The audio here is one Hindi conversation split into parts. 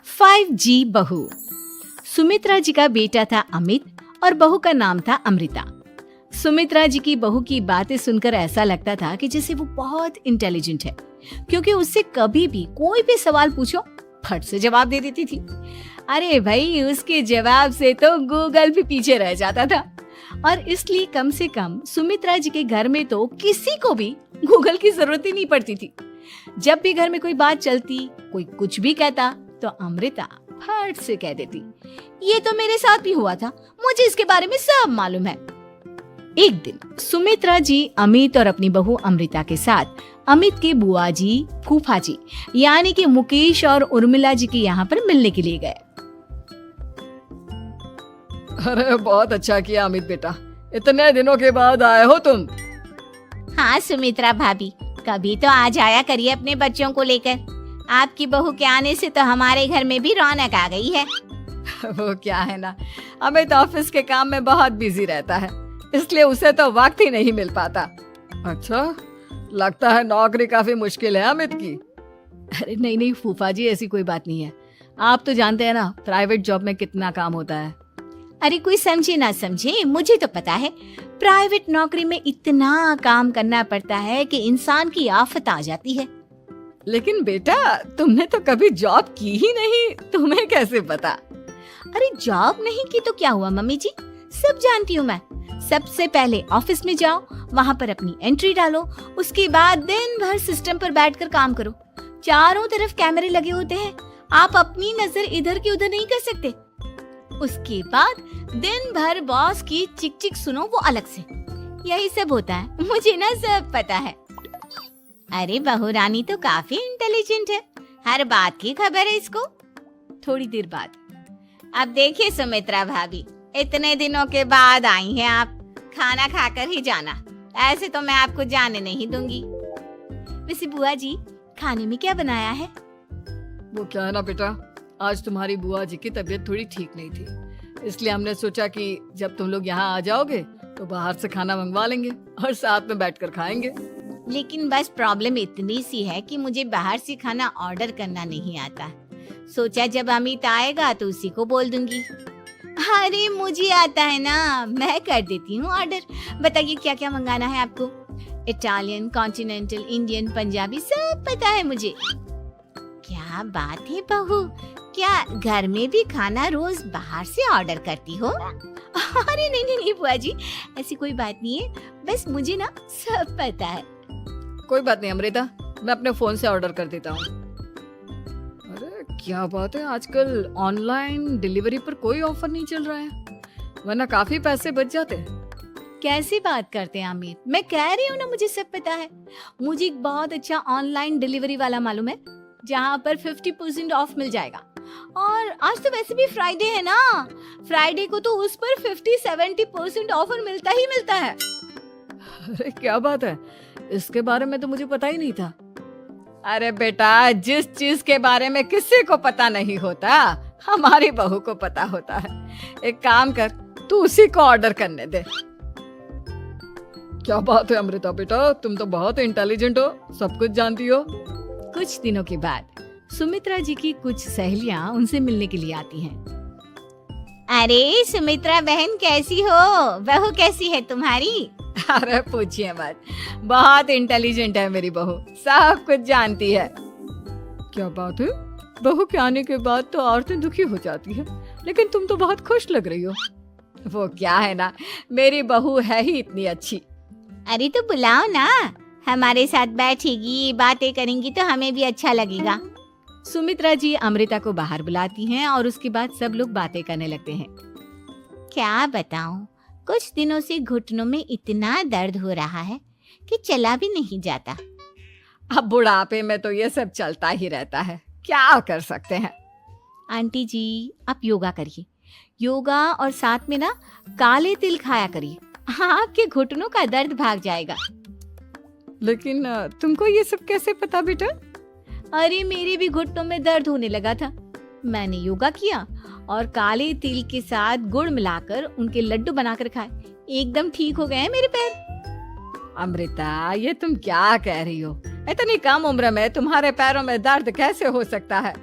5G बहू। सुमित्रा जी का बेटा था अमित और बहू का नाम था अमृता। सुमित्रा जी की बहू की बातें सुनकर ऐसा लगता था कि जैसे वो बहुत इंटेलिजेंट है, क्योंकि उससे कभी भी कोई भी सवाल पूछो फट से जवाब दे देती थी। अरे भाई, उसके जवाब से तो गूगल भी पीछे रह जाता था। और इसलिए कम से कम सुमित्रा जी के घर में तो किसी को भी गूगल की जरूरत ही नहीं पड़ती थी। जब भी घर में कोई बात चलती, कोई कुछ भी कहता, तो अमृता फट से कह देती, ये तो मेरे साथ भी हुआ था, मुझे इसके बारे में सब मालूम है। एक दिन सुमित्रा जी अमित और अपनी बहू अमृता के साथ अमित के बुआ जी, फूफा जी यानी कि मुकेश और उर्मिला जी के यहाँ पर मिलने के लिए गए। अरे बहुत अच्छा किया अमित बेटा, इतने दिनों के बाद आए हो तुम। हाँ सुमित्रा भाभी, कभी तो आ जाया करिए अपने बच्चों को लेकर। आपकी बहू के आने से तो हमारे घर में भी रौनक आ गई है। वो क्या है ना, अमित ऑफिस के काम में बहुत बिजी रहता है, इसलिए उसे तो वक्त ही नहीं मिल पाता। अच्छा, लगता है नौकरी काफी मुश्किल है अमित की। अरे नहीं फूफा जी, ऐसी कोई बात नहीं है। आप तो जानते हैं ना प्राइवेट जॉब में कितना काम होता है। अरे कोई समझे ना समझे, मुझे तो पता है प्राइवेट नौकरी में इतना काम करना पड़ता है कि इंसान की आफत आ जाती है। लेकिन बेटा, तुमने तो कभी जॉब की ही नहीं, तुम्हें कैसे पता? अरे जॉब नहीं की तो क्या हुआ मम्मी जी, सब जानती हूँ मैं। सबसे पहले ऑफिस में जाओ, वहाँ पर अपनी एंट्री डालो, उसके बाद दिन भर सिस्टम पर बैठकर काम करो। चारों तरफ कैमरे लगे होते हैं, आप अपनी नजर इधर की उधर नहीं कर सकते। उसके बाद दिन भर बॉस की चिक चिक सुनो, वो अलग से। यही सब होता है, मुझे ना सब पता है। अरे बहू रानी तो काफी इंटेलिजेंट है, हर बात की खबर है इसको। थोड़ी देर बाद, अब देखिए सुमित्रा भाभी, इतने दिनों के बाद आई हैं आप, खाना खाकर ही जाना, ऐसे तो मैं आपको जाने नहीं दूंगी। वैसे बुआ जी, खाने में क्या बनाया है? वो क्या है ना बेटा, आज तुम्हारी बुआ जी की तबीयत थोड़ी ठीक नहीं थी, इसलिए हमने सोचा कि जब तुम लोग यहाँ आ जाओगे तो बाहर से खाना मंगवा लेंगे और साथ में बैठकर खाएंगे। लेकिन बस प्रॉब्लम इतनी सी है कि मुझे बाहर से खाना ऑर्डर करना नहीं आता। सोचा जब अमित आएगा तो उसी को बोल दूंगी। अरे मुझे आता है ना, मैं कर देती हूँ ऑर्डर। बताइए क्या क्या मंगाना है आपको? इटालियन, कॉन्टिनेंटल, इंडियन, पंजाबी, सब पता है मुझे। क्या बात है बहू, क्या घर में भी खाना रोज बाहर से ऑर्डर करती हो? अरे नहीं बुआ जी, ऐसी कोई बात नहीं है, बस मुझे ना सब पता है। कोई बात नहीं अमृता, मैं अपने फोन से ऑर्डर कर देता हूँ। अरे क्या बात है, आजकल ऑनलाइन डिलीवरी पर कोई ऑफर नहीं चल रहा है, वरना काफी पैसे बच जाते हैं। कैसी बात करते हैं अमित, मैं कह रही हूँ ना मुझे सब पता है। मुझे एक बहुत अच्छा ऑनलाइन डिलीवरी वाला मालूम है, जहाँ पर 50% ऑफ मिल जाएगा। और आज तो वैसे भी फ्राइडे है ना, फ्राइडे को तो उस पर 50-70% ऑफर मिलता ही मिलता है। अरे क्या बात है, इसके बारे में तो मुझे पता ही नहीं था। अरे बेटा, जिस चीज के बारे में किसी को पता नहीं होता, हमारी बहू को पता होता है। एक काम कर, तू उसी को ऑर्डर करने दे। क्या बात है अमृता बेटा, तुम तो बहुत इंटेलिजेंट हो, सब कुछ जानती हो। कुछ दिनों के बाद सुमित्रा जी की कुछ सहेलियां उनसे मिलने के लिए आती हैं। अरे सुमित्रा बहन कैसी हो, बहू कैसी है तुम्हारी? अरे पूछिए मत, बहुत इंटेलिजेंट है मेरी बहू, सब कुछ जानती है। क्या बात है, बहू के आने के बाद तो औरतें दुखी हो जाती है, लेकिन तुम तो बहुत खुश लग रही हो। वो क्या है ना, मेरी बहू है ही इतनी अच्छी। अरे तो बुलाओ ना, हमारे साथ बैठेगी, बातें करेंगी तो हमें भी अच्छा लगेगा। सुमित्रा जी अमृता को बाहर बुलाती हैं और उसके बाद सब लोग बातें करने लगते हैं। क्या बताऊं, कुछ दिनों से घुटनों में इतना दर्द हो रहा है कि चला भी नहीं जाता। अब बुढ़ापे में तो ये सब चलता ही रहता है, क्या कर सकते हैं। आंटी जी, आप योगा करिए, योगा और साथ में ना काले तिल खाया करिए, आपके घुटनों का दर्द भाग जाएगा। लेकिन तुमको ये सब कैसे पता बेटा? अरे मेरे भी घुटनों में दर्द होने लगा था, मैंने योगा किया और काले तिल के साथ गुड़ मिलाकर उनके लड्डू बनाकर खाए, एकदम ठीक हो गए हैं मेरे पैर। अमृता, ये तुम क्या कह रही हो? इतनी कम उम्र में तुम्हारे पैरों में दर्द कैसे हो सकता है?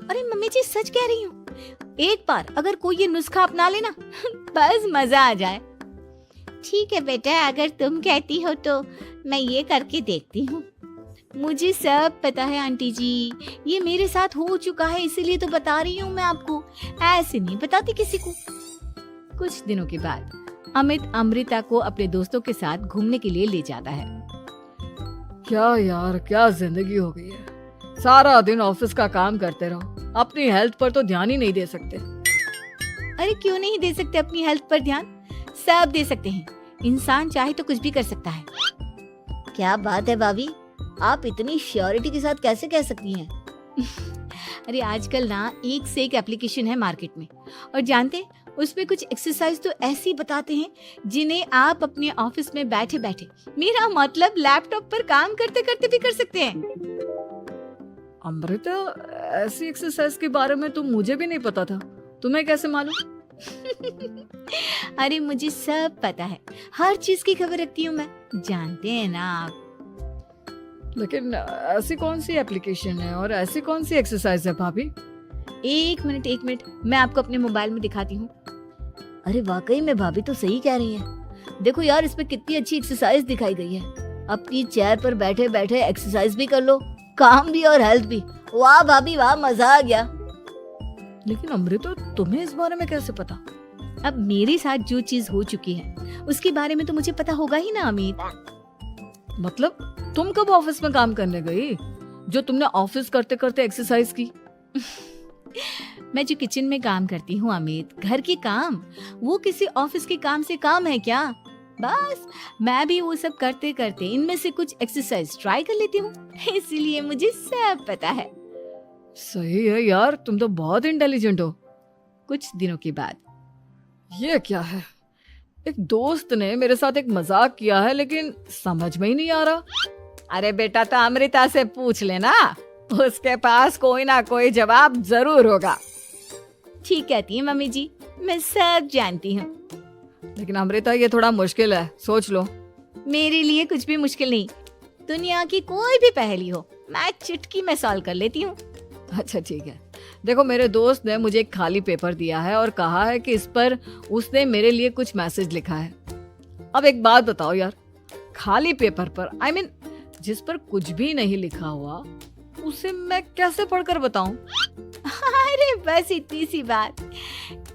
अरे मम्मी जी सच कह रही हूँ, एक बार अगर कोई ये नुस्खा अपना लेना बस मजा आ जाए। ठीक है बेटा, अगर तुम कहती हो तो मैं ये करके देखती हूँ। मुझे सब पता है आंटी जी, ये मेरे साथ हो चुका है, इसीलिए तो बता रही हूँ मैं आपको, ऐसे नहीं बताती किसी को। कुछ दिनों के बाद अमित अमृता को अपने दोस्तों के साथ घूमने के लिए ले जाता है। क्या यार, क्या जिंदगी हो गई है। सारा दिन ऑफिस का काम करते रहो, अपनी हेल्थ पर तो ध्यान ही नहीं दे सकते। अरे क्यों नहीं दे सकते अपनी हेल्थ पर ध्यान, सब दे सकते हैं। इंसान चाहे तो कुछ भी कर सकता है। क्या बात है भाभी, आप इतनी श्योरिटी के साथ कैसे कह सकती हैं? अरे आजकल ना एक से एक एप्लीकेशन है मार्केट में, और जानते उसमें कुछ एक्सरसाइज तो ऐसी बताते हैं जिन्हें आप अपने ऑफिस में बैठे बैठे, मेरा मतलब लैपटॉप पर काम करते करते भी कर सकते हैं। अमृता, ऐसी एक्सरसाइज के बारे में तो मुझे भी नहीं पता था, तुम्हें कैसे मालूम? अरे मुझे सब पता है, हर चीज की खबर रखती हूँ मैं, जानते हैं ना आप। लेकिन ऐसी कौन सी एप्लीकेशन है और ऐसी कौन सी एक्सरसाइज है भाभी? एक मिनट, मैं आपको अपने मोबाइल में दिखाती हूँ। अरे वाकई में भाभी तो सही कह रही हैं। देखो यार, इसमें कितनी अच्छी एक्सरसाइज दिखाई गई है। अपनी चेयर पर बैठे बैठे एक्सरसाइज भी कर लो, काम भी और हेल्थ भी। वाह भाभी वाह, मजा आ गया। लेकिन अमृता, तुम्हें इस बारे में कैसे पता? अब मेरे साथ जो चीज हो चुकी है उसके बारे में तो मुझे पता होगा ही ना अमित। मतलब तुम कब ऑफिस में काम करने गई जो तुमने ऑफिस करते करते एक्सरसाइज की? मैं जो किचन में काम करती हूँ अमित, घर के काम, वो किसी ऑफिस के काम से काम है क्या? बस मैं भी वो सब करते करते इनमें से कुछ एक्सरसाइज ट्राई कर लेती हूँ, इसीलिए मुझे सब पता है। सही है यार, तुम तो बहुत इंटेलिजेंट हो। कुछ दिनों के बाद ये क्या है, एक दोस्त ने मेरे साथ एक मजाक किया है लेकिन समझ में ही नहीं आ रहा। अरे बेटा, तो अमृता से पूछ लेना, उसके पास कोई ना कोई जवाब जरूर होगा। ठीक कहती है मम्मी जी, मैं सब जानती हूँ। लेकिन अमृता, ये थोड़ा मुश्किल है, सोच लो। मेरे लिए कुछ भी मुश्किल नहीं, दुनिया की कोई भी पहेली हो मैं चुटकी में सॉल्व कर लेती हूँ। अच्छा ठीक है, देखो मेरे दोस्त ने मुझे एक खाली पेपर दिया है और कहा है कि इस पर उसने मेरे लिए कुछ मैसेज लिखा है। अब एक बात बताओ यार, खाली पेपर पर, I mean, जिस पर कुछ भी नहीं लिखा हुआ, उसे मैं कैसे पढ़कर बताऊं? अरे बस इतनी सी बात,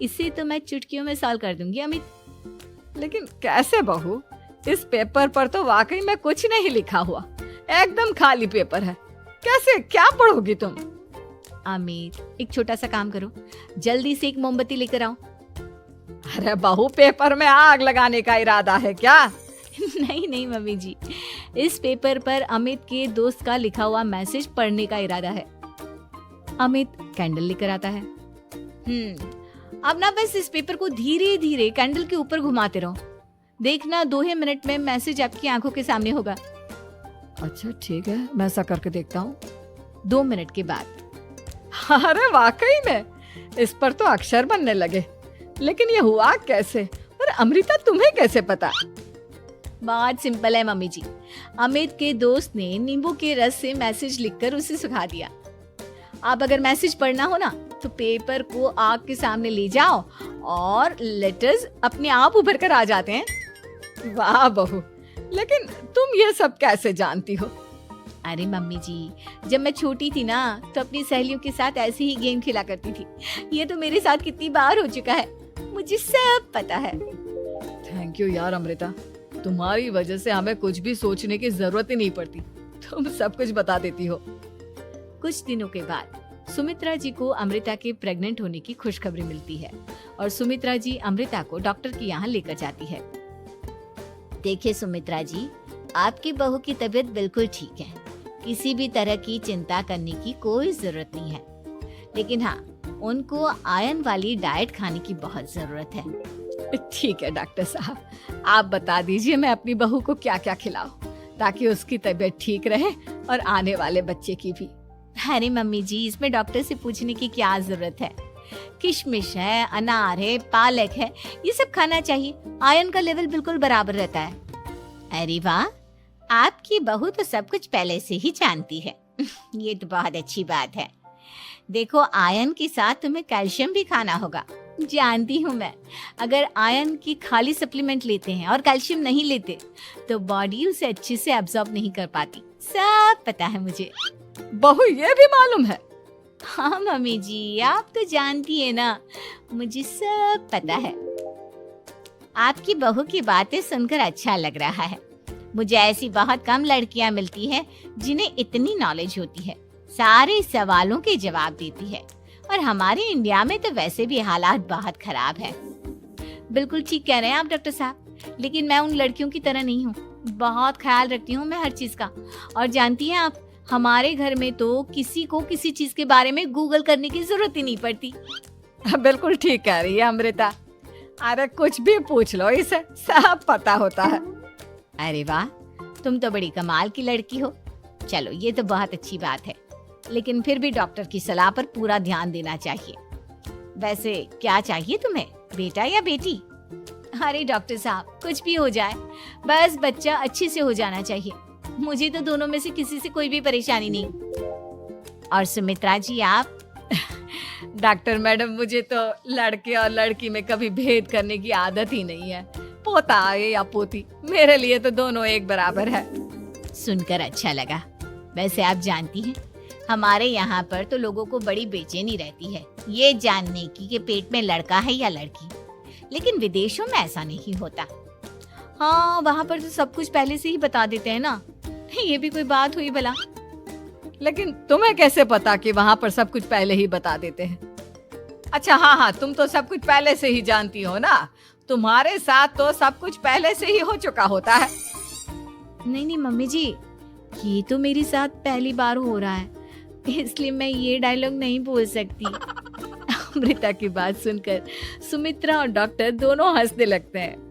इसे तो मैं चुटकियों में सॉल्व कर दूंगी अमित। लेकिन कैसे बहू, इस पेपर पर तो वाकई में कुछ नहीं लिखा हुआ, एकदम खाली पेपर है, कैसे क्या पढ़ोगी तुम? अमित, एक छोटा सा काम करो, जल्दी से एक मोमबत्ती लेकर आओ। अरे बहू, पेपर में आग लगाने का इरादा है क्या? नहीं मम्मी जी, इस पेपर पर अमित के दोस्त का लिखा हुआ मैसेज पढ़ने का इरादा है। अमित कैंडल लेकर आता है। अब ना बस इस पेपर को धीरे धीरे कैंडल के ऊपर घुमाते रहो, देखना 2 ही मिनट में मैसेज आपकी आंखों के सामने होगा। अच्छा ठीक है, मैं ऐसा करके देखता हूँ। 2 मिनट के बाद, अरे वाकई में इस पर तो अक्षर बनने लगे, लेकिन ये हुआ कैसे? और अमृता, तुम्हें कैसे पता? बहुत सिंपल है मम्मी जी, अमित के दोस्त ने नींबू के रस से मैसेज लिखकर उसे सुखा दिया। अब अगर मैसेज पढ़ना हो ना तो पेपर को आग के सामने ले जाओ और लेटर्स अपने आप उभर कर आ जाते हैं। वाह बहू, लेकिन तुम ये सब कैसे जानती हो? अरे मम्मी जी, जब मैं छोटी थी ना तो अपनी सहेलियों के साथ ऐसे ही गेम खेला करती थी। ये तो मेरे साथ कितनी बार हो चुका है, मुझे सब पता है। थैंक यू यार अमृता, तुम्हारी वजह से हमें कुछ भी सोचने की जरूरत ही नहीं पड़ती, तुम सब कुछ बता देती हो। कुछ दिनों के बाद सुमित्रा जी को अमृता के प्रेग्नेंट होने की खुशखबरी मिलती है और सुमित्रा जी अमृता को डॉक्टर के यहाँ लेकर जाती है। देखिए सुमित्रा जी, आपकी बहू की तबीयत बिल्कुल ठीक है, किसी भी तरह की चिंता करने की कोई जरूरत नहीं है, लेकिन हाँ, उनको आयरन वाली डाइट खाने की बहुत जरूरत है। ठीक है डॉक्टर साहब, आप बता दीजिए मैं अपनी बहू को क्या क्या खिलाऊं ताकि उसकी तबीयत ठीक रहे और आने वाले बच्चे की भी। अरे मम्मी जी, इसमें डॉक्टर से पूछने की क्या जरूरत है, किशमिश है, अनार है, पालक है, ये सब खाना चाहिए, आयरन का लेवल बिल्कुल बराबर रहता है। अरे वाह, आपकी बहू तो सब कुछ पहले से ही जानती है। ये तो बहुत अच्छी बात है। देखो, आयरन के साथ तुम्हें कैल्शियम भी खाना होगा। जानती हूँ मैं, अगर आयरन की खाली सप्लीमेंट लेते हैं और कैल्शियम नहीं लेते तो बॉडी उसे अच्छे से एब्जॉर्ब नहीं कर पाती। सब पता है मुझे। बहू ये भी मालूम है? हाँ मम्मी जी, आप तो जानती है ना, मुझे सब पता है। आपकी बहू की बातें सुनकर अच्छा लग रहा है। मुझे ऐसी बहुत कम लड़कियां मिलती हैं जिन्हें इतनी नॉलेज होती है, सारे सवालों के जवाब देती है। और हमारे इंडिया में तो वैसे भी हालात बहुत खराब है। बिल्कुल ठीक कह रहे हैं आप डॉक्टर साहब, लेकिन मैं उन लड़कियों की तरह नहीं हूँ। बहुत ख्याल रखती हूँ मैं हर चीज का। और जानती हैं आप, हमारे घर में तो किसी को किसी चीज के बारे में गूगल करने की जरूरत ही नहीं पड़ती। बिल्कुल ठीक कह रही है अमृता। अरे कुछ भी पूछ लो, इसे सब पता होता है। अरे वाह, तुम तो बड़ी कमाल की लड़की हो। चलो, ये तो बहुत अच्छी बात है, लेकिन फिर भी डॉक्टर की सलाह पर पूरा ध्यान देना चाहिए। वैसे क्या चाहिए तुम्हें, बेटा या बेटी? अरे डॉक्टर साहब, कुछ भी हो जाए, बस बच्चा अच्छे से हो जाना चाहिए। मुझे तो दोनों में से किसी से कोई भी परेशानी नहीं। और सुमित्रा जी, आप? डॉक्टर मैडम, मुझे तो लड़के और लड़की में कभी भेद करने की आदत ही नहीं है। पोता आए या पोती, मेरे लिए तो दोनों एक बराबर है। सुनकर अच्छा लगा। वैसे आप जानती हैं, हमारे यहाँ पर तो लोगों को बड़ी बेचैनी रहती है ये जानने की कि पेट में लड़का है या लड़की। लेकिन विदेशों में ऐसा नहीं होता। हाँ, वहाँ पर तो सब कुछ पहले से ही बता देते हैं ना। ये भी कोई बात हुई भला? लेकिन तुम्हें कैसे पता कि वहाँ पर सब कुछ पहले ही बता देते हैं? अच्छा हाँ, तुम तो सब कुछ पहले से ही जानती हो ना। तुम्हारे साथ तो सब कुछ पहले से ही हो चुका होता है। नहीं मम्मी जी, ये तो मेरे साथ पहली बार हो रहा है, इसलिए मैं ये डायलॉग नहीं बोल सकती। अमृता की बात सुनकर सुमित्रा और डॉक्टर दोनों हंसने लगते हैं।